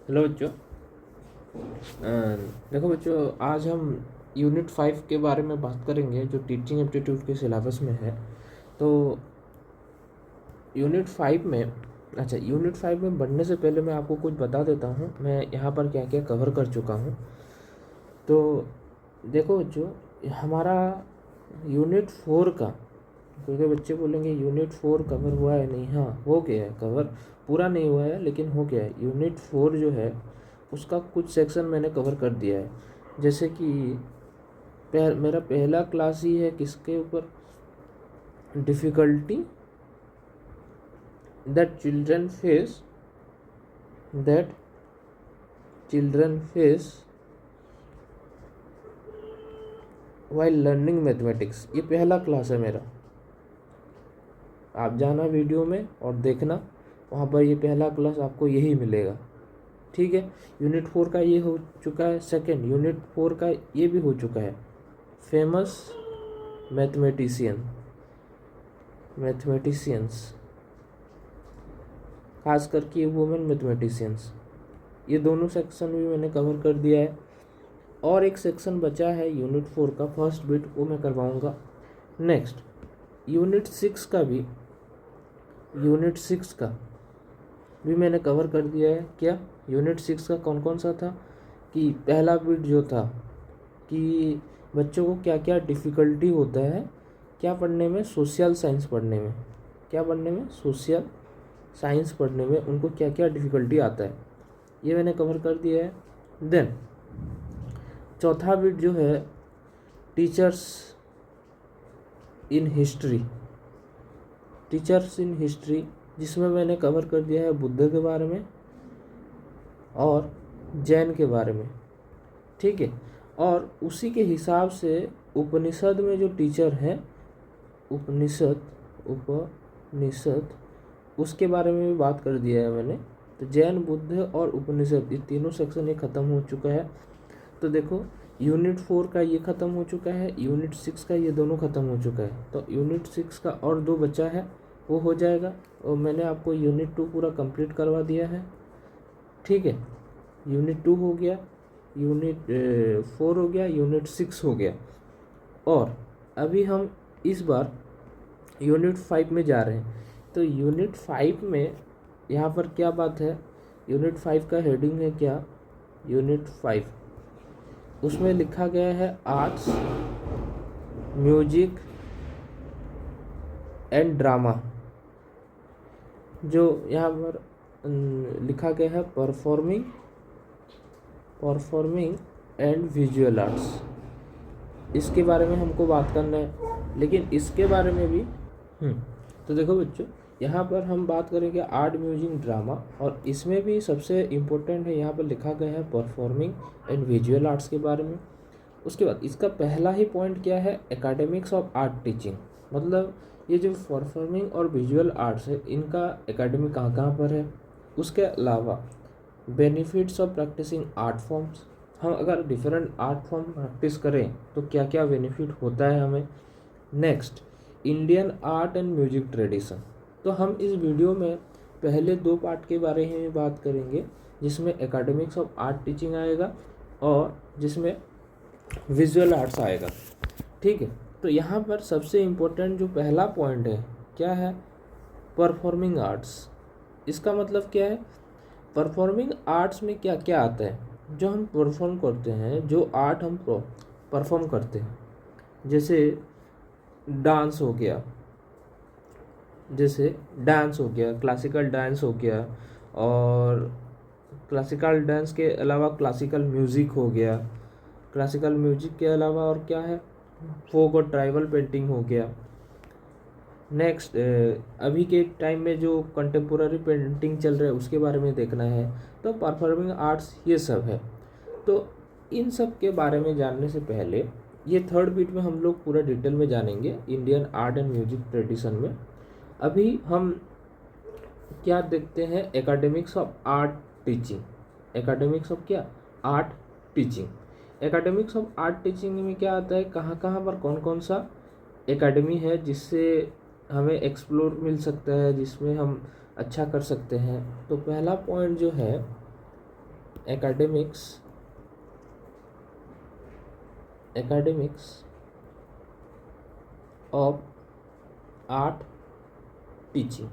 Hello बच्चों। देखो बच्चों, आज हम यूनिट 5 के बारे में बात करेंगे जो टीचिंग एप्टीट्यूड के सिलेबस में है। तो यूनिट 5 में बढ़ने से पहले मैं आपको कुछ बता देता हूँ मैं यहाँ पर क्या क्या कवर कर चुका हूँ। तो देखो बच्चों, हमारा यूनिट 4 का, क्योंकि बच्चे बोलेंगे यूनिट 4 कवर हुआ है, नहीं, हाँ हो गया है कवर, पूरा नहीं हुआ है लेकिन हो गया है। यूनिट 4 जो है उसका कुछ सेक्शन मैंने कवर कर दिया है। जैसे कि मेरा पहला क्लास ही है किसके ऊपर, difficulty that children face while learning mathematics. ये पहला क्लास है मेरा, आप जाना वीडियो में और देखना, वहाँ पर ये पहला क्लास आपको यही मिलेगा। ठीक है। यूनिट 4 का ये हो चुका है। सेकंड, यूनिट 4 का ये भी हो चुका है, फेमस मैथमेटिशियंस, खास करके वुमेन मैथमेटिशियंस। ये दोनों सेक्शन भी मैंने कवर कर दिया है। और एक सेक्शन बचा है यूनिट 4 का, फर्स्ट बिट, वो मैं करवाऊँगा नेक्स्ट। यूनिट 6 का भी मैंने कवर कर दिया है। क्या यूनिट 6 का कौन कौन सा था, कि पहला बिट जो था कि बच्चों को क्या क्या डिफ़िकल्टी होता है, क्या पढ़ने में, सोशल साइंस पढ़ने में, सोशल साइंस पढ़ने में उनको क्या क्या डिफ़िकल्टी आता है, ये मैंने कवर कर दिया है। देन चौथा बिट जो है, टीचर्स इन हिस्ट्री, जिसमें मैंने कवर कर दिया है बुद्ध के बारे में और जैन के बारे में। ठीक है। और उसी के हिसाब से उपनिषद में जो टीचर हैं, उपनिषद उसके बारे में भी बात कर दिया है मैंने। तो जैन, बुद्ध और उपनिषद, ये तीनों सेक्शन ये ख़त्म हो चुका है। तो देखो, यूनिट 4 का ये ख़त्म हो चुका है, यूनिट 6 का ये दोनों ख़त्म हो चुका है। तो यूनिट 6 का और 2 बचा है, वो हो जाएगा। और मैंने आपको यूनिट 2 पूरा कंप्लीट करवा दिया है। ठीक है। यूनिट 2 हो गया, यूनिट 4 हो गया, यूनिट 6 हो गया। और अभी हम इस बार यूनिट 5 में जा रहे हैं। तो यूनिट 5 में यहाँ पर क्या बात है, यूनिट 5 का हेडिंग है क्या, यूनिट 5, उसमें लिखा गया है आर्ट्स, म्यूजिक एंड ड्रामा। जो यहाँ पर लिखा गया है परफॉर्मिंग एंड विजुअल आर्ट्स, इसके बारे में हमको बात करना है। लेकिन इसके बारे में भी तो देखो बच्चों, यहाँ पर हम बात करेंगे आर्ट, म्यूजिक, ड्रामा, और इसमें भी सबसे इम्पोर्टेंट है, यहाँ पर लिखा गया है परफॉर्मिंग एंड विजुअल आर्ट्स के बारे में। उसके बाद इसका पहला ही पॉइंट क्या है, एकेडमिक्स ऑफ आर्ट टीचिंग। मतलब ये जो परफॉर्मिंग और विजुअल आर्ट्स है, इनका एकेडमी कहाँ कहाँ पर है। उसके अलावा benefits of practicing art forms, हम अगर डिफरेंट आर्ट फॉर्म प्रैक्टिस करें तो क्या क्या बेनिफिट होता है हमें। Next, Indian art and music tradition. तो हम इस वीडियो में पहले 2 पार्ट के बारे में बात करेंगे, जिसमें एकेडमिक्स ऑफ आर्ट टीचिंग आएगा और जिसमें विजुअल आर्ट्स आएगा। ठीक है। तो यहाँ पर सबसे इम्पोर्टेंट जो पहला पॉइंट है, क्या है, परफॉर्मिंग आर्ट्स। इसका मतलब क्या है, परफॉर्मिंग आर्ट्स में क्या क्या आता है, जो हम परफॉर्म करते हैं, जो आर्ट हम परफॉर्म करते हैं। जैसे डांस हो गया, क्लासिकल डांस हो गया, और क्लासिकल डांस के अलावा क्लासिकल म्यूज़िक हो गया। क्लासिकल म्यूजिक के अलावा और क्या है, फोक और ट्राइबल पेंटिंग हो गया। नेक्स्ट, अभी के टाइम में जो कंटेम्पोररी पेंटिंग चल रहा है उसके बारे में देखना है। तो परफॉर्मिंग आर्ट्स ये सब है। तो इन सब के बारे में जानने से पहले ये थर्ड बीट में हम लोग पूरा डिटेल में जानेंगे Indian art and music tradition में। अभी हम क्या देखते हैं, academics of art teaching. Academics of क्या, art teaching. Academics of art teaching में क्या आता है, कहाँ कहाँ पर कौन कौन सा एकेडमी है जिससे हमें एक्सप्लोर मिल सकता है, जिसमें हम अच्छा कर सकते हैं। तो पहला पॉइंट जो है, academics of art teaching.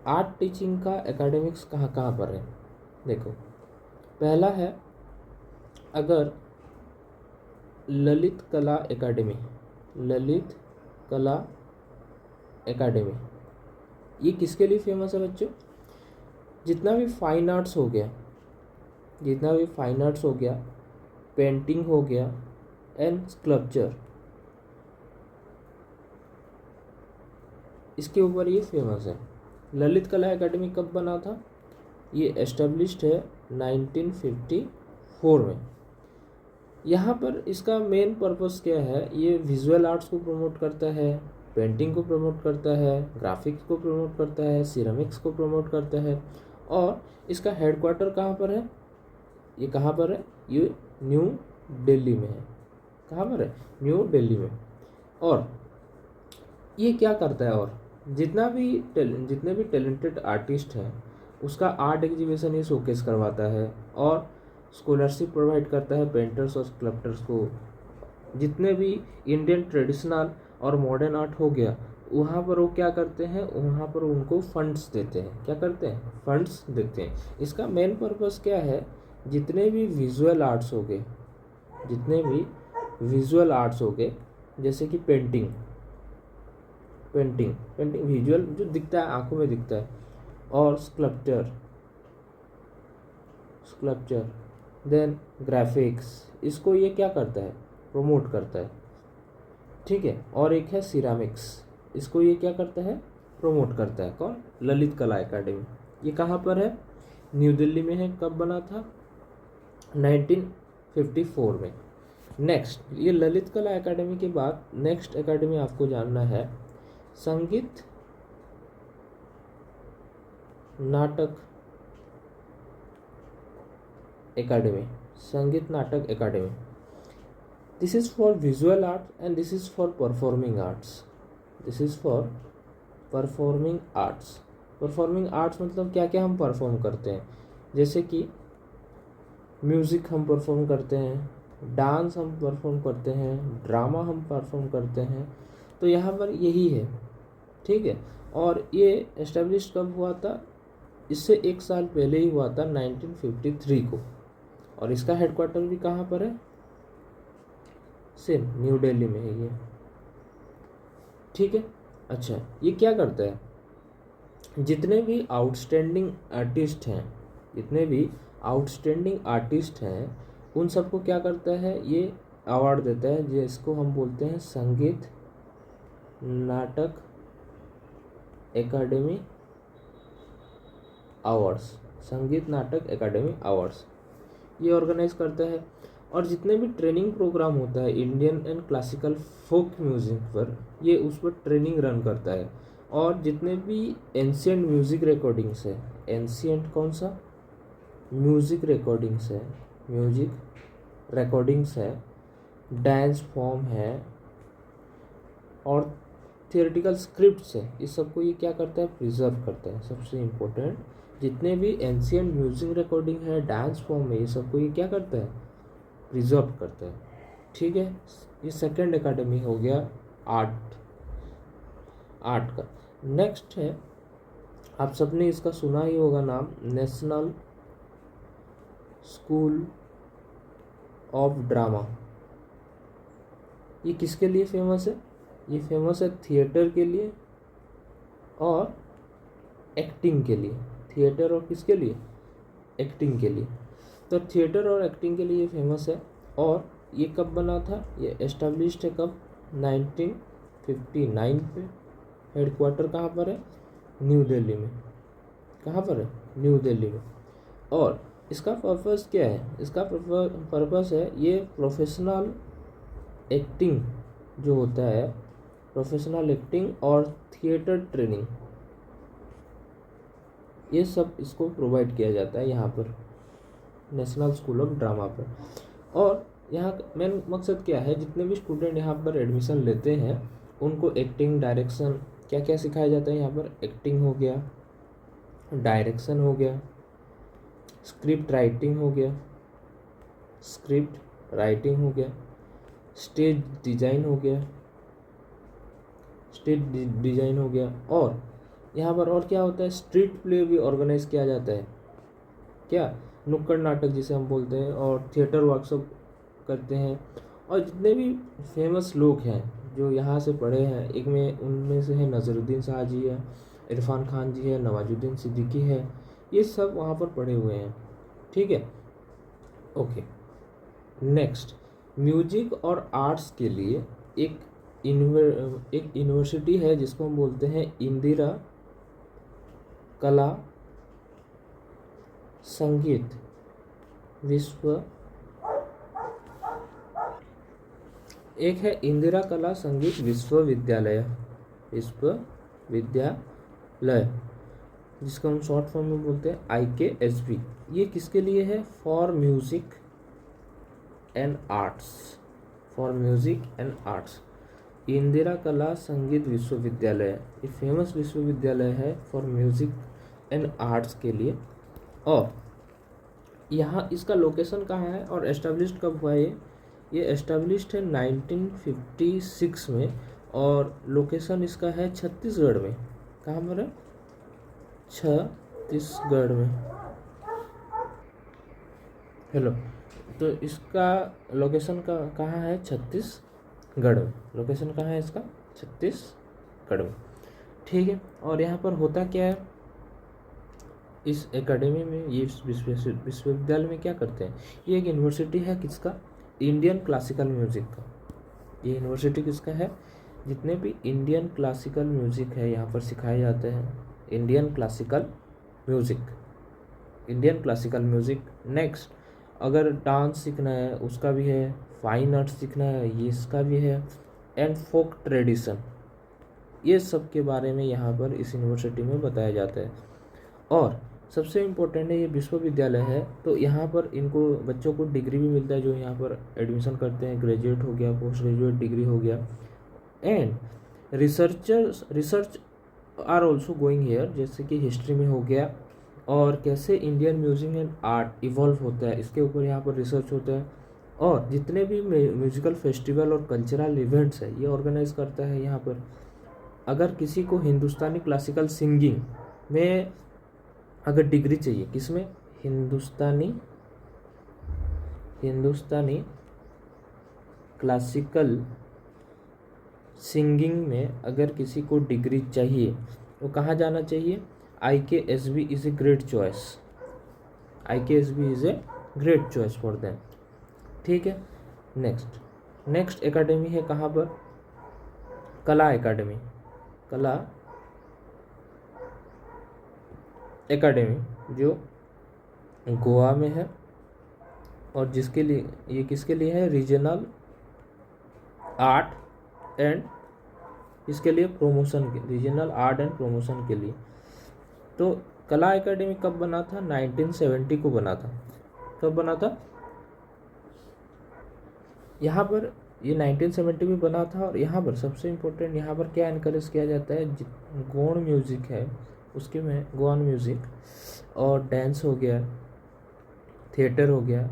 Art teaching का एकेडमिक्स कहाँ कहाँ पर है? देखो, पहला है अगर ललित कला एकेडमी, ये किसके लिए फेमस है बच्चों? जितना भी फाइन आर्ट्स हो गया, पेंटिंग हो गया एंड स्कल्पचर, इसके ऊपर ये फेमस है। ललित कला एकेडमी कब बना था? ये एस्टेब्लिश्ड है 1954 में। यहाँ पर इसका मेन पर्पस क्या है? ये विजुअल आर्ट्स को प्रमोट करता है, पेंटिंग को प्रमोट करता है, ग्राफिक्स को प्रमोट करता है, सिरेमिक्स को प्रमोट करता है। और इसका हेडक्वार्टर कहाँ पर है? ये कहाँ पर है? ये न्यू दिल्ली में है। कहाँ पर है? न्यू दिल्ली में। और ये क्या करता है? और जितने भी टैलेंटेड आर्टिस्ट हैं उसका आर्ट एग्जीबिशन ये शोकेस करवाता है और स्कॉलरशिप प्रोवाइड करता है पेंटर्स और स्कल्प्टर्स को। जितने भी इंडियन ट्रेडिशनल और मॉडर्न आर्ट हो गया वहाँ पर वो क्या करते हैं? वहाँ पर उनको फंड्स देते हैं। क्या करते हैं? फंड्स देते हैं। इसका मेन पर्पस क्या है? जितने भी विजुअल आर्ट्स हो गए जैसे कि पेंटिंग विजुअल जो दिखता है, आंखों में दिखता है, और स्कल्पचर, देन ग्राफिक्स, इसको ये क्या करता है? प्रमोट करता है। ठीक है। और एक है सिरामिक्स, इसको ये क्या करता है? प्रमोट करता है। कौन? ललित कला एकेडमी। ये कहाँ पर है? न्यू दिल्ली में है। कब बना था? 1954 में। नेक्स्ट, ये ललित कला एकेडमी के बाद नेक्स्ट एकेडमी आपको जानना है संगीत नाटक academy. This is for visual art and this is for performing arts. मतलब क्या क्या हम परफॉर्म करते हैं? जैसे कि म्यूज़िक हम परफॉर्म करते हैं, डांस हम परफॉर्म करते हैं, ड्रामा हम परफॉर्म करते हैं। तो यहाँ पर यही है। ठीक है। और ये एस्टेब्लिश कब हुआ था? इससे एक साल पहले ही हुआ था, 1953 को। और इसका हेडक्वार्टर भी कहाँ पर है? सेम न्यू दिल्ली में है ये। ठीक है। अच्छा, ये क्या करता है? जितने भी आउटस्टैंडिंग आर्टिस्ट हैं उन सबको क्या करता है? ये अवार्ड देता है, जिसको हम बोलते हैं संगीत नाटक एकेडमी अवार्ड्स। ये ऑर्गेनाइज करता है। और जितने भी ट्रेनिंग प्रोग्राम होता है Indian and classical folk music पर, ये उस पर ट्रेनिंग रन करता है। और जितने भी एंशियंट म्यूजिक रिकॉर्डिंग्स है, एंशियंट कौन सा? म्यूजिक रिकॉर्डिंग्स है, डांस फॉर्म है और थियोरेटिकल स्क्रिप्ट्स है, इस सबको ये क्या करता है? प्रिजर्व करता है। सबसे इम्पोर्टेंट, जितने भी एंशियंट म्यूजिक रिकॉर्डिंग है, डांस फॉर्म है, ये सबको ये क्या करता है? प्रिजर्व करता है। ठीक है। ये सेकंड एकेडमी हो गया आर्ट का। नेक्स्ट है, आप सबने इसका सुना ही होगा नाम, नेशनल स्कूल ऑफ ड्रामा। ये किसके लिए फेमस है? ये फेमस है थिएटर के लिए और एक्टिंग के लिए। थिएटर और किसके लिए? एक्टिंग के लिए। तो थिएटर और एक्टिंग के लिए फेमस है। और ये कब बना था? ये एस्टेब्लिश्ड है कब? 1959 पे। हेडक्वार्टर कहाँ पर है? न्यू दिल्ली में। कहाँ पर है? न्यू दिल्ली में। और इसका पर्पस क्या है? इसका पर्पस है ये प्रोफेशनल एक्टिंग जो होता है, प्रोफेशनल एक्टिंग और थिएटर ट्रेनिंग, ये सब इसको प्रोवाइड किया जाता है यहाँ पर नेशनल स्कूल ऑफ ड्रामा पर। और यहाँ मेन मकसद क्या है? जितने भी स्टूडेंट यहाँ पर एडमिशन लेते हैं उनको एक्टिंग, डायरेक्शन, क्या क्या सिखाया जाता है यहाँ पर? एक्टिंग हो गया, डायरेक्शन हो गया, स्क्रिप्ट राइटिंग हो गया, स्क्रिप्ट राइटिंग हो गया, स्टेज डिज़ाइन हो गया, स्टेज डिज़ाइन हो गया। और यहाँ पर और क्या होता है, स्ट्रीट प्ले भी ऑर्गेनाइज किया जाता है, क्या, नुक्कड़ नाटक जिसे हम बोलते हैं, और थिएटर वर्कशॉप करते हैं। और जितने भी फेमस लोग हैं जो यहाँ से पढ़े हैं, एक में उनमें से है नज़रुद्दीन शाह जी है, इरफान खान जी है, नवाजुद्दीन सिद्दीकी है, ये सब वहाँ पर पढ़े हुए हैं। ठीक है, ओके। नेक्स्ट, म्यूजिक और आर्ट्स के लिए एक यूनिवर्सिटी है जिसको हम बोलते हैं इंदिरा कला संगीत एक है इंदिरा कला संगीत विश्वविद्यालय, जिसको हम शॉर्ट फॉर्म में बोलते हैं IKSB। ये किसके लिए है, for music and arts. Indira कला संगीत विश्वविद्यालय ये फेमस विश्वविद्यालय है फॉर म्यूजिक एंड आर्ट्स के लिए। और यहाँ इसका लोकेशन कहाँ है और एस्टेब्लिश्ड कब हुआ है, ये एस्टेब्लिश्ड है 1956 में, और लोकेशन इसका है छत्तीसगढ़ में। कहाँ पर है, छत्तीसगढ़ में। हेलो, तो इसका लोकेशन का कहाँ है, छत्तीसगढ़ में। लोकेशन कहाँ है इसका, छत्तीसगढ़ में। ठीक है, और यहाँ पर होता क्या है, इस एकेडमी में, ये विश्वविद्यालय में क्या करते हैं, ये एक यूनिवर्सिटी है किसका, इंडियन क्लासिकल म्यूज़िक का। ये यूनिवर्सिटी किसका है, जितने भी इंडियन क्लासिकल म्यूज़िक है यहाँ पर सिखाए जाते हैं। Indian classical music. नेक्स्ट, अगर डांस सीखना है उसका भी है, फाइन आर्ट्स सीखना है ये इसका भी है, एंड फोक ट्रेडिशन, ये सब के बारे में यहाँ पर इस यूनिवर्सिटी में बताया जाता है। और सबसे इम्पोर्टेंट है, ये विश्वविद्यालय है तो यहाँ पर इनको बच्चों को डिग्री भी मिलता है जो यहाँ पर एडमिशन करते हैं, ग्रेजुएट हो गया, पोस्ट ग्रेजुएट डिग्री हो गया। And research are also going here, जैसे कि हिस्ट्री में हो गया, और कैसे Indian music and art evolve होता है इसके ऊपर यहाँ पर रिसर्च होता है। और जितने भी म्यूजिकल फेस्टिवल और कल्चरल इवेंट्स है ये ऑर्गेनाइज करता है यहाँ पर। अगर किसी को हिंदुस्तानी क्लासिकल सिंगिंग में अगर डिग्री चाहिए, किसमें, हिंदुस्तानी क्लासिकल सिंगिंग में अगर किसी को डिग्री चाहिए तो कहाँ जाना चाहिए, IKSB is a great choice for them. ठीक है, नेक्स्ट एकेडमी है कहाँ पर, कला एकेडमी जो गोवा में है, और जिसके लिए, ये किसके लिए है, रीजनल आर्ट एंड इसके लिए रीजनल आर्ट एंड प्रमोशन के लिए। तो कला एकेडमी कब बना था, 1970 को बना था। कब बना था, यहाँ पर ये 1970 में बना था। और यहाँ पर सबसे इम्पोर्टेंट, यहाँ पर क्या इनकरेज किया जाता है, गौड़ म्यूज़िक है उसके में, गौड़ म्यूज़िक और डांस हो गया, थिएटर हो गया,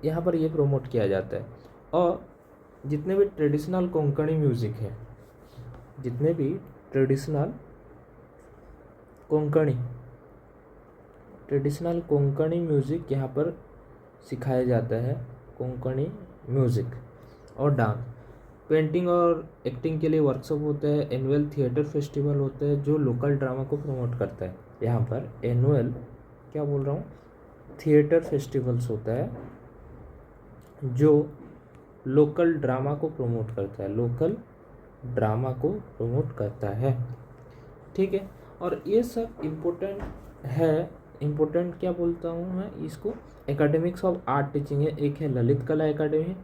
यहाँ पर ये प्रमोट किया जाता है। और जितने भी ट्रेडिशनल कोंकणी म्यूज़िक है, जितने भी ट्रेडिशनल कोंकणी म्यूज़िक यहाँ पर सिखाया जाता है, कोंकणी म्यूज़िक और डांस। पेंटिंग और एक्टिंग के लिए वर्कशॉप होता है, एनुअल थिएटर फेस्टिवल होता है जो लोकल ड्रामा को प्रमोट करता है। यहाँ पर एनुअल थिएटर फेस्टिवल्स होता है जो लोकल ड्रामा को प्रमोट करता है, ठीक है। और ये सब इम्पोर्टेंट क्या बोलता हूँ मैं इसको, एकेडमिक्स ऑफ आर्ट टीचिंग है। एक है ललित कला एकेडमी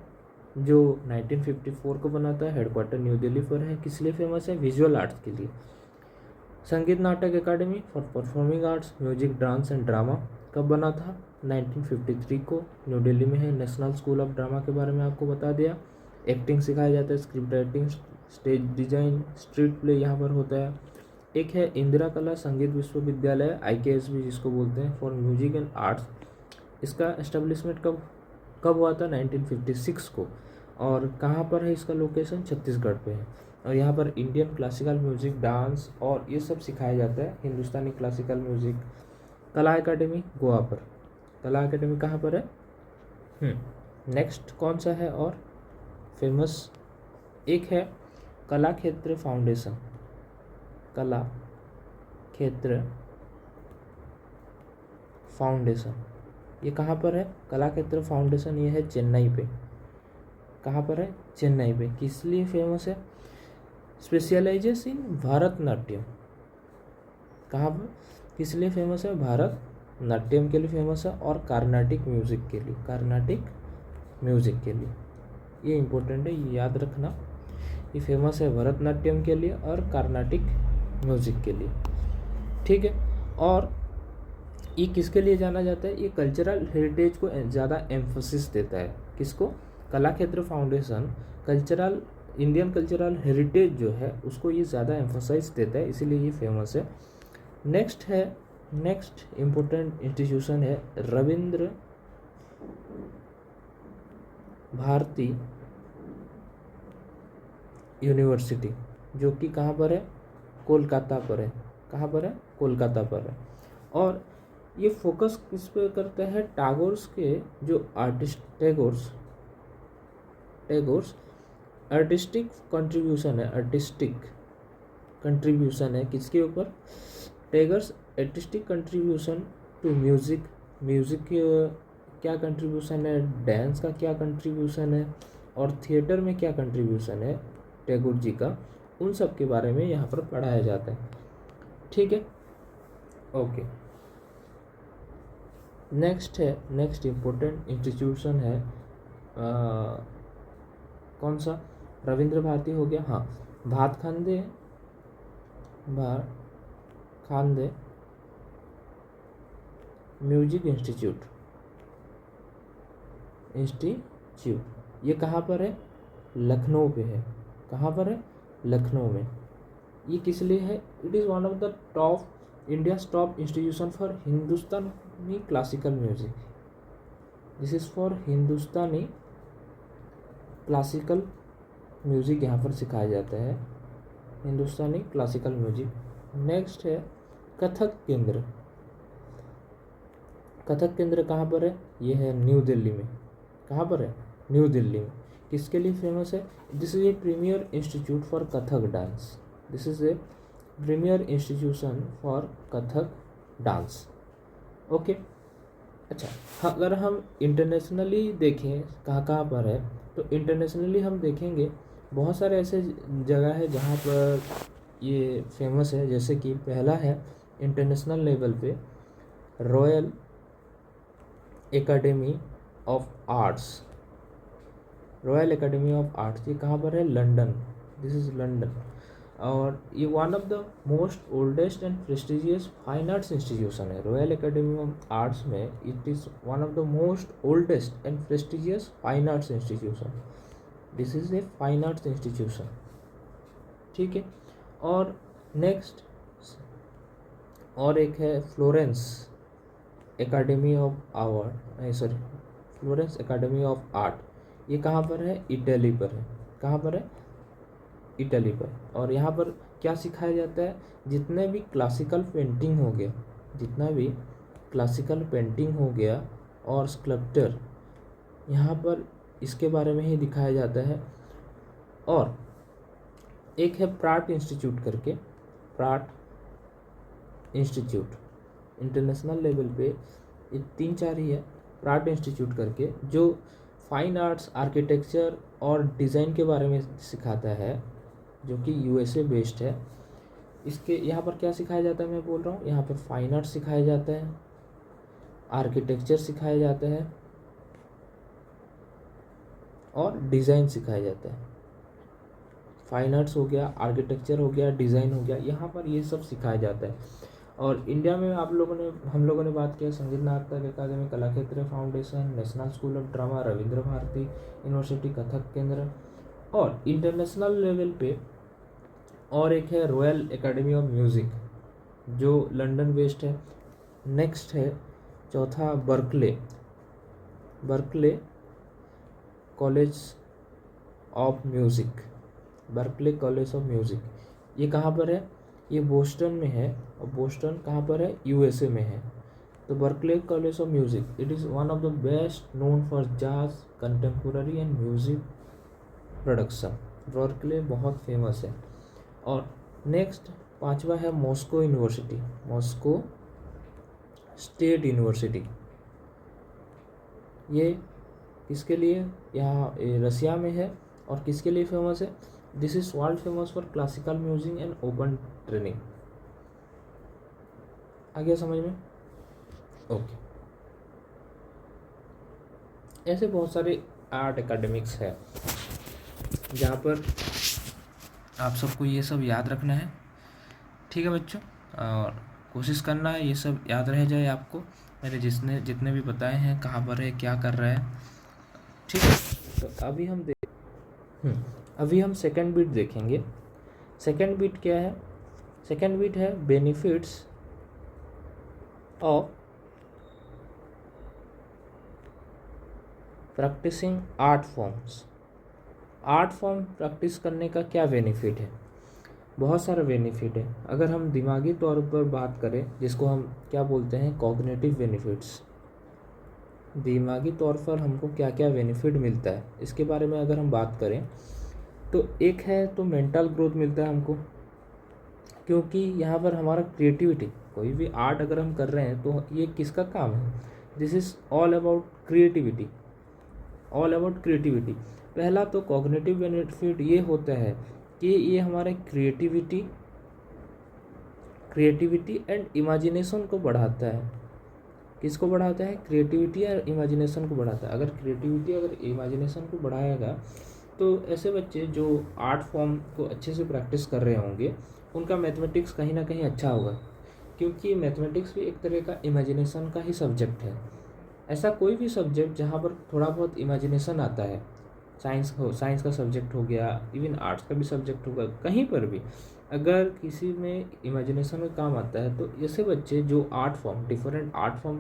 जो 1954 को बना था, हेडक्वार्टर न्यू दिल्ली पर है। किस लिए फेमस है, विजुअल आर्ट्स के लिए। संगीत नाटक academy for performing arts, music, dance and drama कब बना था, 1953 को, न्यू दिल्ली में है। नेशनल स्कूल ऑफ ड्रामा के बारे में आपको बता दिया। एक्टिंग सिखाया जाता है, script writing, stage design, street play यहाँ पर होता है। एक है इंदिरा कला संगीत विश्वविद्यालय, IKSB जिसको बोलते हैं, फॉर म्यूजिक एंड आर्ट्स। इसका एस्टेब्लिशमेंट कब कब हुआ था? 1956 को। और कहाँ पर है इसका लोकेशन? छत्तीसगढ़ पे है। और यहाँ पर इंडियन क्लासिकल म्यूजिक, डांस और ये सब सिखाया जाता है, हिंदुस्तानी क्लासिकल म्यूजिक। कला एकेडमी गोवा पर, कला एकेडमी कहाँ पर है? नेक्स्ट कौन सा है और फेमस? एक है कला क्षेत्र फाउंडेशन, कला क्षेत्र फाउंडेशन, ये कहाँ पर है? कला क्षेत्र फाउंडेशन ये है चेन्नई पे। कहाँ पर है? चेन्नई पे। किस लिए फेमस है? स्पेशलाइजेस इन भरतनाट्यम। कहाँ पर किस लिए फेमस है? भरतनाट्यम के लिए फेमस है और कार्नाटिक म्यूजिक के लिए, कार्नाटिक म्यूजिक के लिए। ये इम्पोर्टेंट है, ये याद रखना। ये फेमस है भरतनाट्यम के लिए और कार्नाटिक म्यूजिक के लिए, ठीक है। और ये किसके लिए जाना जाता है? ये कल्चरल हेरिटेज को ज़्यादा एम्फोसिस देता है। किसको? कला क्षेत्र foundation cultural, Indian cultural heritage जो है उसको ये ज़्यादा एम्फोसाइज देता है, इसीलिए ये फेमस है। नेक्स्ट इम्पोर्टेंट इंस्टीट्यूशन है रविंद्र भारती यूनिवर्सिटी, जो कि कहाँ पर है? कोलकाता पर है। कहाँ पर है? कोलकाता पर है। और ये फोकस किस पे करता है? टैगोर्स के जो आर्टिस्ट, टैगोर्स आर्टिस्टिक कंट्रीब्यूशन है किसके ऊपर? Tagore's artistic contribution to music क्या कंट्रीब्यूशन है, डांस का क्या कंट्रीब्यूशन है और थिएटर में क्या कंट्रीब्यूशन है टैगोर जी का, उन सब के बारे में यहाँ पर पढ़ाया जाता है, ठीक है। ओके, नेक्स्ट इम्पोर्टेंट इंस्टीट्यूशन है कौन सा? रविंद्र भारती हो गया, हाँ। भातखंडे म्यूजिक इंस्टीट्यूट, ये कहाँ पर है? लखनऊ पे है। कहाँ पर है? लखनऊ में। ये किस लिए है? It is one of the top India's top institution for Hindustani classical music. This is for Hindustani classical music, यहाँ पर सिखाया जाता है हिंदुस्तानी क्लासिकल म्यूजिक। नेक्स्ट है कथक केंद्र। कथक केंद्र कहाँ पर है? ये है न्यू दिल्ली में। कहाँ पर है? न्यू दिल्ली में। किसके लिए फेमस है? This is a premier institute for Kathak dance. This is a premier institution for Kathak dance, okay. अच्छा, अगर हम इंटरनेशनली देखें कहाँ कहाँ पर है, तो इंटरनेशनली हम देखेंगे बहुत सारे ऐसे जगह है जहाँ पर ये फेमस है। जैसे कि पहला है इंटरनेशनल लेवल पे royal Academy of arts. Royal Academy of arts ये कहाँ पर है? लंदन। This is London. और ये one of the most oldest and prestigious fine arts institution है। रॉयल एकेडमी ऑफ आर्ट्स में it is one of the most oldest and prestigious fine arts institution. This is a fine arts institution, ठीक है। और next और एक है Florence academy of art. ये कहाँ पर है? इटली पर है। कहाँ पर है? इटली पर। और यहाँ पर क्या सिखाया जाता है? जितना भी क्लासिकल पेंटिंग हो गया और स्कल्पचर, यहाँ पर इसके बारे में ही दिखाया जाता है। और एक है प्राट इंस्टीट्यूट करके, प्राट इंस्टीट्यूट इंटरनेशनल लेवल पे ये 3-4 ही है। प्राट इंस्टीट्यूट करके जो फाइन आर्ट्स, आर्किटेक्चर और डिज़ाइन के बारे में सिखाता है, जो कि USA बेस्ड है। इसके यहाँ पर क्या सिखाया जाता है? मैं बोल रहा हूँ यहाँ पर फाइन आर्ट्स सिखाया जाता है, आर्किटेक्चर सिखाया जाता है और डिज़ाइन सिखाया जाता है। फाइन आर्ट्स हो गया, आर्किटेक्चर हो गया, डिज़ाइन हो गया, यहाँ पर ये सब सिखाया जाता है। और इंडिया में हम लोगों ने बात किया संगीत नाटक Akademi, Kalakshetra Foundation, National School of Drama, Rabindra Bharati University, Kathak Kendra. और इंटरनेशनल लेवल पे और एक है रॉयल एकेडमी ऑफ म्यूज़िक जो लंदन बेस्ड है। नेक्स्ट है चौथा Berklee college of Music, Berklee college of Music. ये कहाँ पर है? ये बोस्टन में है। और बोस्टन कहाँ पर है? यूएसए में है। तो Berkeley college of music it is one of the best known for jazz contemporary and music production. Berkeley बहुत फेमस है। और नेक्स्ट पांचवा है Moscow university, Moscow state university. ये किसके लिए? यहाँ रसिया में है। और किसके लिए फेमस है? This is world famous for classical music and open training. आ गया समझ में? ओके। ऐसे बहुत सारे आर्ट एकेडमिक्स है जहाँ पर आप सबको ये सब याद रखना है। ठीक है बच्चों, और कोशिश करना है ये सब याद रह जाए आपको। मैंने जितने भी बताए हैं कहाँ पर है, क्या कर रहा है। ठीक है, तो अभी हम सेकंड बिट देखेंगे। सेकंड बिट क्या है? सेकंड बिट है benefits of practicing art forms. Art form practice करने का क्या बेनिफिट है? बहुत सारा बेनिफिट है। अगर हम दिमागी तौर पर बात करें, जिसको हम क्या बोलते हैं, कॉग्निटिव बेनिफिट्स, दिमागी तौर पर हमको क्या क्या बेनिफिट मिलता है, इसके बारे में अगर हम बात करें तो एक है तो मेंटल ग्रोथ मिलता है हमको, क्योंकि यहाँ पर हमारा क्रिएटिविटी, कोई भी आर्ट अगर हम कर रहे हैं तो ये किसका काम है? This is all about creativity, all about creativity. पहला तो कॉग्निटिव बेनिफिट ये होता है कि ये हमारे क्रिएटिविटी एंड इमेजिनेशन को बढ़ाता है। किसको बढ़ाता है? क्रिएटिविटी और इमेजिनेशन को बढ़ाता है। अगर क्रिएटिविटी अगर इमेजिनेशन को बढ़ाएगा तो ऐसे बच्चे जो आर्ट फॉर्म को अच्छे से प्रैक्टिस कर रहे होंगे उनका मैथमेटिक्स कहीं ना कहीं अच्छा होगा, क्योंकि मैथमेटिक्स भी एक तरह का इमेजिनेशन का ही सब्जेक्ट है। ऐसा कोई भी सब्जेक्ट जहाँ पर थोड़ा बहुत इमेजिनेशन आता है, साइंस का सब्जेक्ट हो गया, इवन आर्ट्स का भी सब्जेक्ट होगा, कहीं पर भी अगर किसी में इमेजिनेशन में काम आता है तो ऐसे बच्चे जो डिफरेंट आर्ट फॉर्म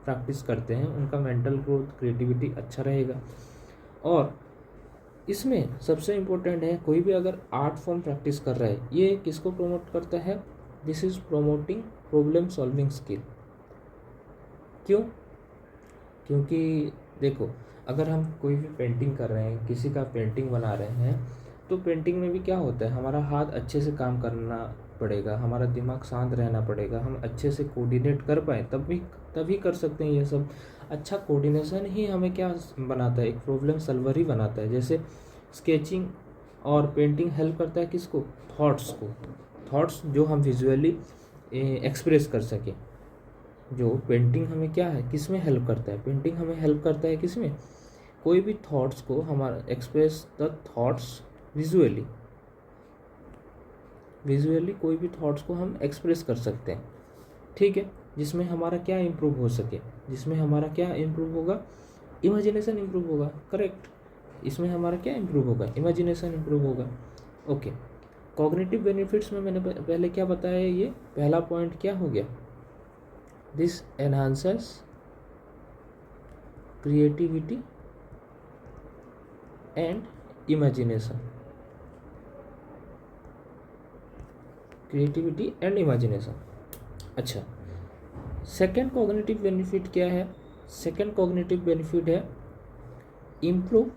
प्रैक्टिस करते हैं उनका मेंटल ग्रोथ, क्रिएटिविटी अच्छा रहेगा। और इसमें सबसे इम्पोर्टेंट है, कोई भी अगर आर्ट फॉर्म प्रैक्टिस कर रहा है, ये किसको प्रमोट करता है? This is promoting problem solving skill. क्यों? क्योंकि देखो, अगर हम कोई भी पेंटिंग कर रहे हैं, किसी का पेंटिंग बना रहे हैं, तो पेंटिंग में भी क्या होता है, हमारा हाथ अच्छे से काम करना पड़ेगा, हमारा दिमाग शांत रहना पड़ेगा, हम अच्छे से कोऑर्डिनेट कर पाए तभी कर सकते हैं ये सब। अच्छा कोऑर्डिनेशन ही हमें क्या बनाता है? एक प्रॉब्लम सॉल्वर ही बनाता है। जैसे स्केचिंग और पेंटिंग हेल्प करता है किसको? थॉट्स जो हम विजुअली एक्सप्रेस कर सकें। जो पेंटिंग हमें क्या है, किस में हेल्प करता है? पेंटिंग हमें हेल्प करता है किस में? कोई भी थॉट्स को हमारा एक्सप्रेस द थॉट्स विजुअली कोई भी थॉट्स को हम एक्सप्रेस कर सकते हैं। ठीक है, जिसमें हमारा क्या इम्प्रूव हो सके, जिसमें हमारा क्या इम्प्रूव होगा? इमेजिनेशन इम्प्रूव होगा। करेक्ट, इसमें हमारा क्या इम्प्रूव होगा? इमेजिनेशन इम्प्रूव होगा। ओके, कॉग्निटिव बेनिफिट्स में मैंने पहले क्या बताया? ये पहला पॉइंट क्या हो गया? This enhances creativity and imagination. Creativity and imagination. अच्छा, सेकेंड कॉग्निटिव बेनिफिट क्या है? सेकेंड कॉग्निटिव बेनिफिट है इम्प्रूव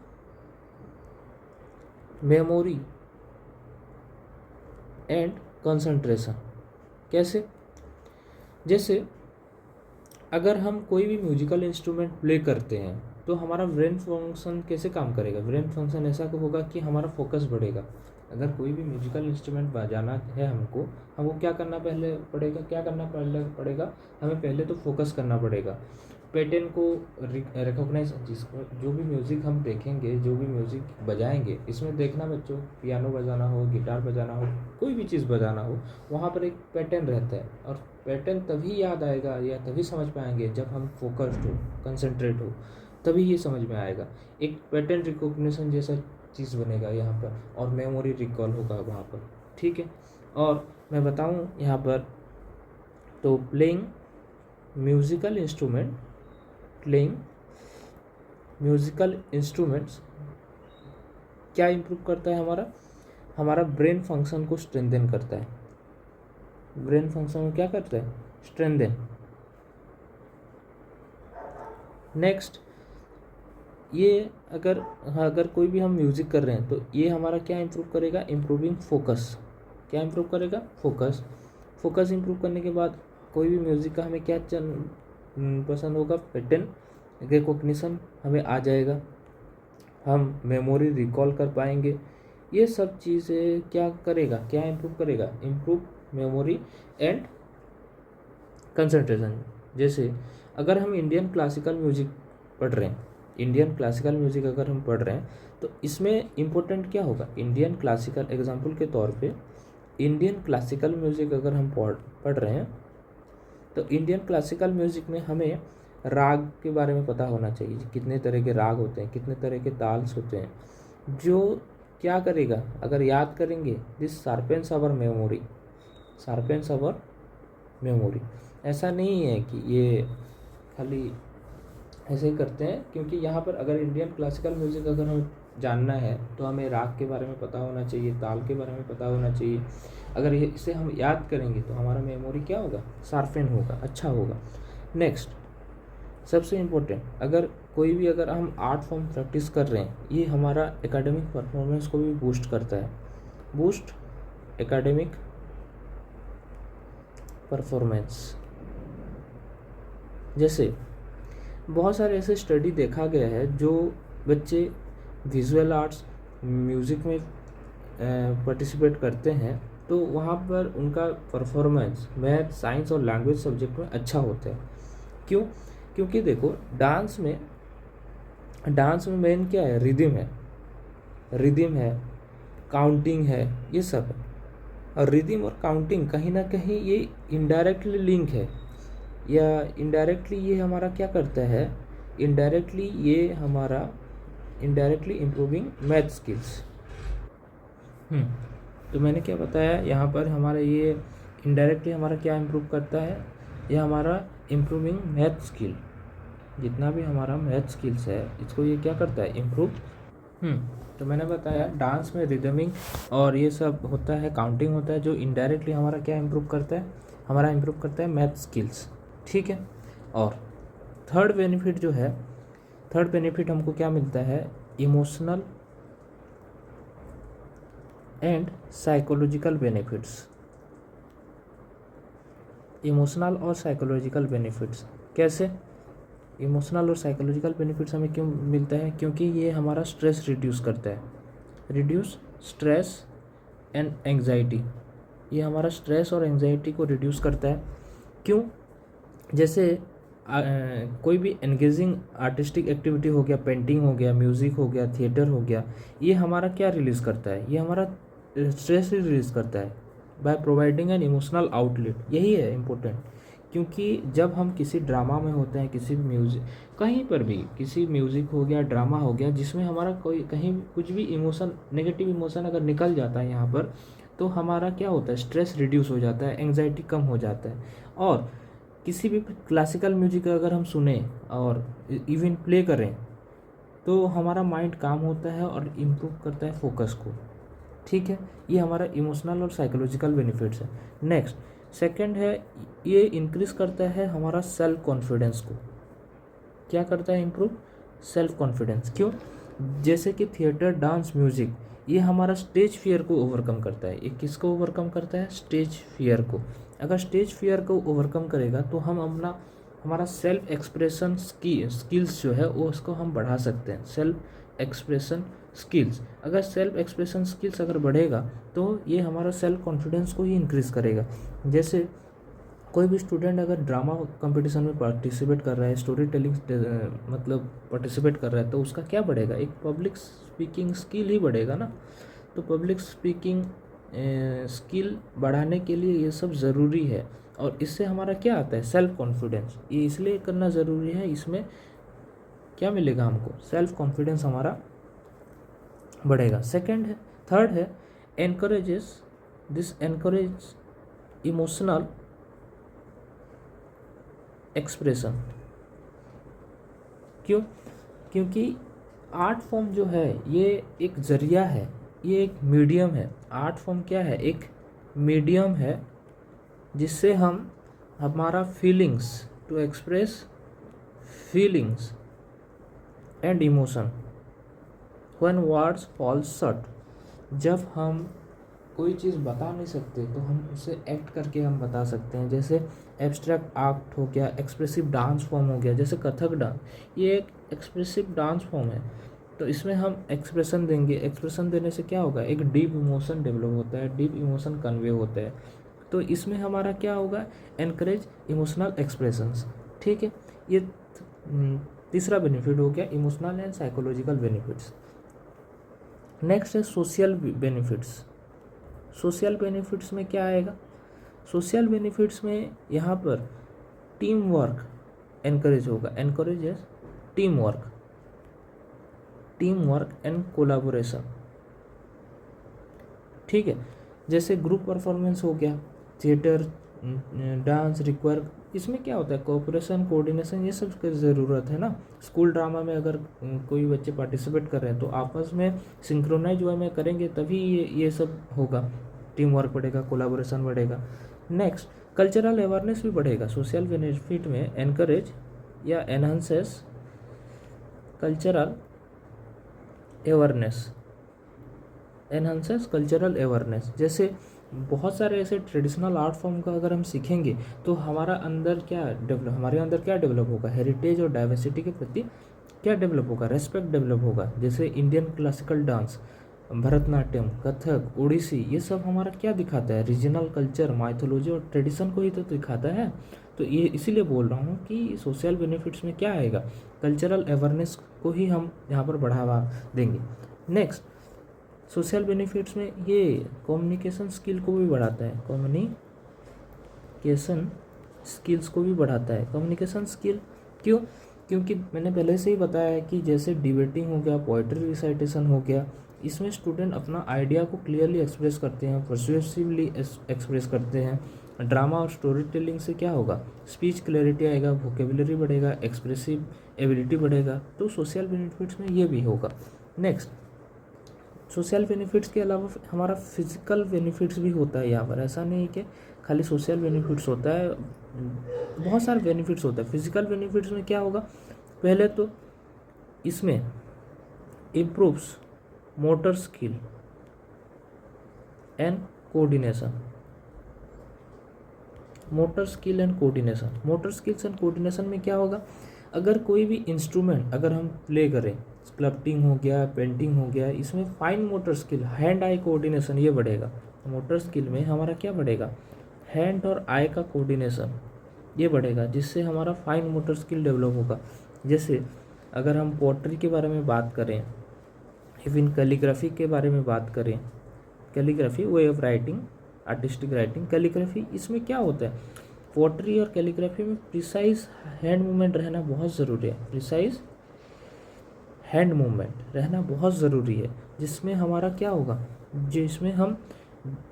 मेमोरी एंड कंसंट्रेशन। कैसे? जैसे अगर हम कोई भी म्यूजिकल इंस्ट्रूमेंट प्ले करते हैं तो हमारा ब्रेन फंक्शन कैसे काम करेगा? ब्रेन फंक्शन ऐसा होगा कि हमारा फोकस बढ़ेगा। अगर कोई भी म्यूजिकल इंस्ट्रूमेंट बजाना है हमको क्या करना पड़ेगा? हमें पहले तो फोकस करना पड़ेगा, पैटर्न को रिकॉग्नाइज, जिसको जो भी म्यूज़िक हम देखेंगे, जो भी म्यूज़िक बजाएंगे, इसमें देखना बच्चों, पियानो बजाना हो, गिटार बजाना हो, कोई भी चीज़ बजाना हो, वहाँ पर एक पैटर्न रहता है। और पैटर्न तभी याद आएगा या तभी समझ पाएंगे जब हम फोकस्ड हो, कंसंट्रेट हो, तभी ये समझ में आएगा। एक पैटर्न रिकॉग्निशन जैसा चीज़ बनेगा यहाँ पर, और मेमोरी रिकॉल होगा वहाँ पर। ठीक है। और मैं बताऊं यहाँ पर, तो प्लेइंग म्यूज़िकल इंस्ट्रूमेंट्स क्या इम्प्रूव करता है, हमारा ब्रेन फंक्शन को स्ट्रेंथन करता है। ब्रेन फंक्शन को क्या करता है, स्ट्रेंथन। नेक्स्ट, ये अगर कोई भी हम म्यूज़िक कर रहे हैं तो ये हमारा क्या इम्प्रूव करेगा, इम्प्रूविंग फोकस। क्या इम्प्रूव करेगा, फोकस इम्प्रूव करने के बाद कोई भी म्यूज़िक का हमें क्या पसंद होगा, पैटर्न रिकॉग्निशन हमें आ जाएगा, हम मेमोरी रिकॉल कर पाएंगे। ये सब चीज़ें क्या करेगा, क्या इम्प्रूव करेगा, इम्प्रूव मेमोरी एंड कंसंट्रेशन। जैसे अगर हम इंडियन क्लासिकल म्यूज़िक पढ़ रहे हैं, अगर हम पढ़ रहे हैं तो इसमें इम्पोर्टेंट क्या होगा, इंडियन क्लासिकल, एग्जाम्पल के तौर पे इंडियन क्लासिकल म्यूज़िक अगर हम पढ़ रहे हैं तो इंडियन क्लासिकल म्यूज़िक में हमें राग के बारे में पता होना चाहिए, कितने तरह के राग होते हैं, कितने तरह के ताल्स होते हैं, जो क्या करेगा, अगर याद करेंगे, दिस शार्पेंस आवर मेमोरी। ऐसा नहीं है कि ये खाली ऐसे ही करते हैं, क्योंकि यहाँ पर अगर इंडियन क्लासिकल म्यूज़िक अगर हम जानना है तो हमें राग के बारे में पता होना चाहिए, ताल के बारे में पता होना चाहिए। अगर इसे हम याद करेंगे तो हमारा मेमोरी क्या होगा, शार्पन होगा, अच्छा होगा। नेक्स्ट, सबसे इम्पोर्टेंट, अगर हम आर्ट फॉर्म प्रैक्टिस कर रहे हैं, ये हमारा एकेडमिक परफॉर्मेंस को भी बूस्ट करता है, एकेडमिक परफॉर्मेंस। जैसे बहुत सारे ऐसे स्टडी देखा गया है, जो बच्चे विजुअल आर्ट्स म्यूज़िक में पार्टिसिपेट करते हैं तो वहाँ पर उनका परफॉर्मेंस मैथ, साइंस और लैंग्वेज सब्जेक्ट में अच्छा होता है। क्यों? क्योंकि देखो डांस में मेन क्या है, रिदम है, काउंटिंग है, ये सब है। और रिदम और काउंटिंग कहीं ना कहीं ये इनडायरेक्टली लिंक है, या इनडायरेक्टली ये हमारा क्या करता है, इनडायरेक्टली इम्प्रूविंग मैथ स्किल्स। तो मैंने क्या बताया यहाँ पर, हमारा ये इनडायरेक्टली हमारा क्या इम्प्रूव करता है, ये हमारा इम्प्रूविंग मैथ स्किल, जितना भी हमारा मैथ स्किल्स है इसको ये क्या करता है, इम्प्रूव। तो मैंने बताया डांस में रिदमिंग और ये सब होता है, काउंटिंग होता है, जो इनडायरेक्टली हमारा क्या इम्प्रूव करता है, इम्प्रूव करता है मैथ स्किल्स, ठीक है। और थर्ड बेनिफिट हमको क्या मिलता है, emotional and psychological benefits. Emotional और साइकोलॉजिकल बेनिफिट्स कैसे, इमोशनल और साइकोलॉजिकल बेनिफिट्स हमें क्यों मिलता है, क्योंकि ये हमारा स्ट्रेस रिड्यूस करता है, स्ट्रेस एंड एंग्जाइटी। ये हमारा स्ट्रेस और एंग्जाइटी को रिड्यूस करता है। क्यों? जैसे कोई भी एंगेजिंग आर्टिस्टिक एक्टिविटी हो गया, पेंटिंग हो गया, म्यूज़िक हो गया, थिएटर हो गया, ये हमारा क्या रिलीज़ करता है, ये हमारा स्ट्रेस रिलीज़ करता है by providing an emotional outlet. यही है इम्पोर्टेंट, क्योंकि जब हम किसी ड्रामा में होते हैं, किसी म्यूज़िक, कहीं पर भी किसी म्यूज़िक हो गया, ड्रामा हो गया, जिसमें हमारा कहीं कुछ भी इमोशन, नेगेटिव इमोशन अगर निकल जाता है यहाँ पर, तो हमारा क्या होता है, स्ट्रेस रिड्यूस हो जाता है, एंग्जाइटी कम हो जाता है। और किसी भी क्लासिकल म्यूजिक अगर हम सुने और इवन प्ले करें तो हमारा माइंड काम होता है और इम्प्रूव करता है फोकस को, ठीक है। ये हमारा इमोशनल और साइकोलॉजिकल बेनिफिट्स है। नेक्स्ट, सेकंड है, ये इंक्रीज करता है हमारा सेल्फ कॉन्फिडेंस को। क्या करता है, इम्प्रूव सेल्फ कॉन्फिडेंस। क्यों? जैसे कि थिएटर, डांस, म्यूजिक, ये हमारा स्टेज फियर को ओवरकम करता है। ये किसको ओवरकम करता है, स्टेज फियर को। अगर स्टेज फियर को ओवरकम करेगा तो हम हमारा सेल्फ एक्सप्रेशन स्किल्स जो है वो उसको हम बढ़ा सकते हैं। सेल्फ एक्सप्रेशन स्किल्स, अगर सेल्फ एक्सप्रेशन स्किल्स अगर बढ़ेगा तो ये हमारा सेल्फ कॉन्फिडेंस को ही इंक्रीज़ करेगा। जैसे कोई भी स्टूडेंट अगर ड्रामा कंपटीशन में पार्टिसिपेट कर रहा है, स्टोरी टेलिंग मतलब पार्टिसिपेट कर रहा है, तो उसका क्या बढ़ेगा, एक पब्लिक स्पीकिंग स्किल ही बढ़ेगा ना। तो पब्लिक स्पीकिंग स्किल बढ़ाने के लिए ये सब ज़रूरी है, और इससे हमारा क्या आता है, सेल्फ कॉन्फिडेंस। ये इसलिए करना ज़रूरी है, इसमें क्या मिलेगा हमको, सेल्फ कॉन्फिडेंस हमारा बढ़ेगा। थर्ड है, encourages this encourage emotional expression. क्यों? क्योंकि आर्ट फॉर्म जो है ये एक जरिया है, ये एक मीडियम है। आर्ट फॉर्म क्या है? एक मीडियम है जिससे हम हमारा feelings to express feelings and emotion when words fall short. जब हम कोई चीज़ बता नहीं सकते तो हम उसे एक्ट करके हम बता सकते हैं। जैसे एब्स्ट्रैक्ट आर्ट हो गया, एक्सप्रेसिव डांस फॉर्म हो गया, जैसे कथक डांस, ये एक एक्सप्रेसिव डांस फॉर्म है। तो इसमें हम एक्सप्रेशन देंगे, एक्सप्रेशन देने से क्या होगा? एक डीप इमोशन डेवलप होता है, डीप इमोशन कन्वे होता है। तो इसमें हमारा क्या होगा? Encourage emotional expressions. ठीक है, ये तीसरा बेनिफिट हो गया, emotional and psychological benefits. Next है सोशल बेनिफिट्स। सोशल बेनिफिट्स में क्या आएगा? सोशल बेनिफिट्स में यहाँ पर टीम वर्क एनकरेज होगा, encourage team work and collaboration. ठीक है, जैसे ग्रुप परफॉर्मेंस हो गया, थिएटर, डांस रिक्वायर, इसमें क्या होता है? कोऑपरेशन, कोऑर्डिनेशन, ये सब की ज़रूरत है ना। स्कूल ड्रामा में अगर कोई बच्चे पार्टिसिपेट कर रहे हैं तो आपस में सिंक्रोनाइज वे में करेंगे तभी ये सब होगा, टीम वर्क बढ़ेगा, कोलाबोरेशन बढ़ेगा। नेक्स्ट, कल्चरल अवेयरनेस भी बढ़ेगा। सोशल बेनिफिट में एनकरेज या enhances cultural awareness, enhances cultural awareness. जैसे बहुत सारे ऐसे ट्रेडिशनल आर्ट फॉर्म का अगर हम सीखेंगे तो हमारे अंदर क्या डेवलप होगा? हेरिटेज और डाइवर्सिटी के प्रति क्या डेवलप होगा? रेस्पेक्ट डेवलप होगा। जैसे Indian classical dance, Bharatanatyam, Kathak, Odissi, ये सब हमारा क्या दिखाता है? रीजनल कल्चर, माइथोलॉजी और ट्रेडिशन को ही तो दिखाता है। तो ये इसीलिए बोल रहा हूँ कि सोशल बेनिफिट्स में क्या आएगा? कल्चरल अवेयरनेस को ही हम यहाँ पर बढ़ावा देंगे। नेक्स्ट, सोशल बेनिफिट्स में ये कम्युनिकेशन स्किल को भी बढ़ाता है, कम्युनिकेशन स्किल्स को भी बढ़ाता है। कम्युनिकेशन स्किल क्यों? क्योंकि मैंने पहले से ही बताया है कि जैसे डिबेटिंग हो गया, पोइट्री रिसाइटेशन हो गया, इसमें स्टूडेंट अपना आइडिया को क्लियरली एक्सप्रेस करते हैं, परसुएसिवली एक्सप्रेस करते हैं। ड्रामा और स्टोरी टेलिंग से क्या होगा? स्पीच क्लैरिटी आएगा, वोकेबुलरी बढ़ेगा, एक्सप्रेसिव एबिलिटी बढ़ेगा। तो सोशल बेनिफिट्स में ये भी होगा। नेक्स्ट, सोशल बेनिफिट्स के अलावा हमारा फिजिकल बेनिफिट्स भी होता है यहाँ पर। ऐसा नहीं कि खाली सोशल बेनिफिट्स होता है, बहुत सारे बेनिफिट्स होता है। फिजिकल बेनिफिट्स में क्या होगा? पहले तो इसमें improves motor skill and coordination. Motor skills and coordination में क्या होगा? अगर कोई भी इंस्ट्रूमेंट अगर हम प्ले करें, स्कल्पटिंग हो गया, पेंटिंग हो गया, इसमें fine motor skill, hand eye coordination ये बढ़ेगा। मोटर स्किल में हमारा क्या बढ़ेगा? हैंड और आई का कोऑर्डिनेशन ये बढ़ेगा, जिससे हमारा फाइन मोटर स्किल डेवलप होगा। जैसे अगर हम पोट्री के बारे में बात करें, इवन कैलीग्राफी के बारे में बात करें, calligraphy way of writing, artistic writing, calligraphy, इसमें क्या होता है? पोट्री और कैलीग्राफी में प्रिसाइज हैंड मूवमेंट रहना बहुत ज़रूरी है, प्रिसाइज हैंड मूवमेंट रहना बहुत ज़रूरी है, जिसमें हमारा क्या होगा? जिसमें हम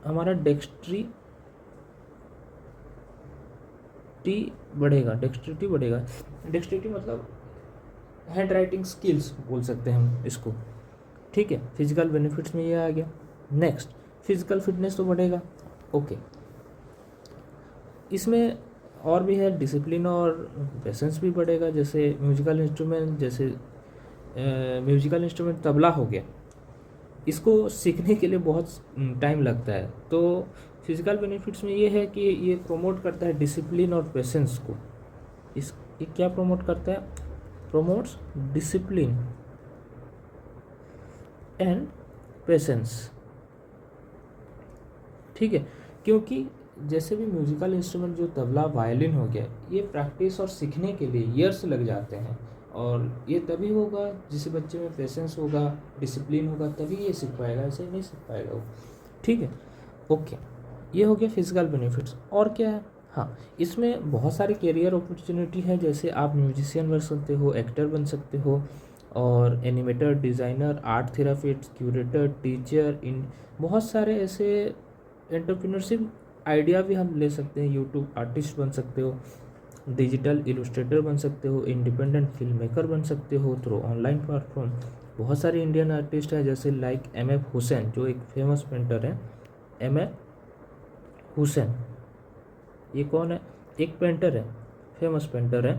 हमारा डेक्स्ट्रिटी बढ़ेगा। डेक्स्ट्रिटी मतलब हैंड राइटिंग स्किल्स बोल सकते हैं हम इसको। ठीक है, फिजिकल बेनिफिट्स में ये आ गया। नेक्स्ट, फिजिकल फिटनेस तो बढ़ेगा। ओके, इसमें और भी है, डिसिप्लिन और पेशेंस भी बढ़ेगा। जैसे म्यूजिकल इंस्ट्रूमेंट तबला हो गया, इसको सीखने के लिए बहुत टाइम लगता है। तो फिजिकल बेनिफिट्स में ये है कि ये प्रमोट करता है डिसिप्लिन और पेशेंस को। ये क्या प्रमोट करता है? Promotes discipline and patience. ठीक है, क्योंकि जैसे भी म्यूजिकल इंस्ट्रूमेंट जो तबला, वायलिन हो गया, ये प्रैक्टिस और सीखने के लिए ईयर्स लग जाते हैं, और ये तभी होगा जिस बच्चे में पेशेंस होगा, डिसिप्लिन होगा, तभी ये सीख पाएगा, ऐसे नहीं सीख पाएगा वो। ठीक है, ओके, ये हो गया फिजिकल बेनिफिट्स। और क्या है? हाँ, इसमें बहुत सारी करियर अपॉर्चुनिटी है। जैसे आप म्यूजिशियन बन सकते हो, एक्टर बन सकते हो, और animator, designer, art therapist, curator, teacher, इन बहुत सारे ऐसे एंटरप्रेन्योरशिप आइडिया भी हम ले सकते हैं। यूट्यूब आर्टिस्ट बन सकते हो, डिजिटल इलस्ट्रेटर बन सकते हो, इंडिपेंडेंट फिल्म मेकर बन सकते हो थ्रू ऑनलाइन प्लेटफॉर्म। बहुत सारे इंडियन आर्टिस्ट हैं जैसे लाइक M.F. हुसैन जो एक फेमस पेंटर है। M.F. हुसैन ये कौन है? एक पेंटर है, फेमस पेंटर है।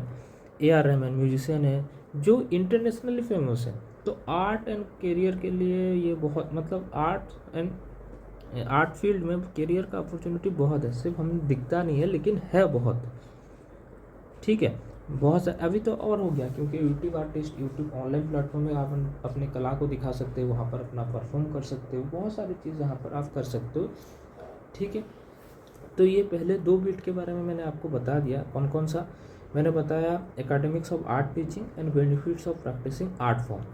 A.R. रहमान म्यूजिशियन है जो इंटरनेशनली फेमस है। तो आर्ट एंड करियर के लिए ये बहुत मतलब आर्ट फील्ड में करियर का अपॉर्चुनिटी बहुत है, सिर्फ हमें दिखता नहीं है लेकिन है बहुत। ठीक है, बहुत सारे अभी तो और हो गया क्योंकि YouTube artist YouTube online platform में आप अपने कला को दिखा सकते हो, वहाँ पर अपना परफॉर्म कर सकते हो, बहुत सारी चीज़ यहाँ पर आप कर सकते हो। ठीक है, तो ये पहले 2 बिट के बारे में मैंने आपको बता दिया। कौन कौन सा मैंने बताया? Academics of art teaching and benefits of practicing art form.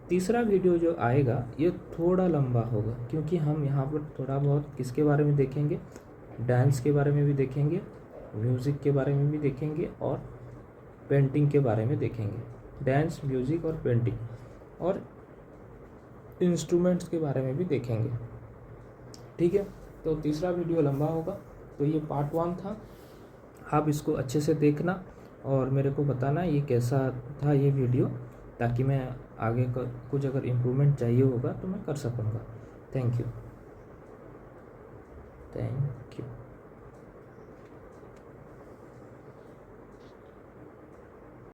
तीसरा वीडियो जो आएगा ये थोड़ा लंबा होगा क्योंकि हम यहाँ पर थोड़ा बहुत किसके बारे में देखेंगे, डांस के बारे में भी देखेंगे, म्यूज़िक के बारे में भी देखेंगे और पेंटिंग के बारे में देखेंगे। डांस, म्यूज़िक और पेंटिंग और इंस्ट्रूमेंट्स के बारे में भी देखेंगे। ठीक है, तो तीसरा वीडियो लंबा होगा। तो ये पार्ट 1 था, आप इसको अच्छे से देखना और मेरे को बताना ये कैसा था ये वीडियो, ताकि मैं आगे कुछ अगर इम्प्रूवमेंट चाहिए होगा तो मैं कर सकूँगा। Thank you.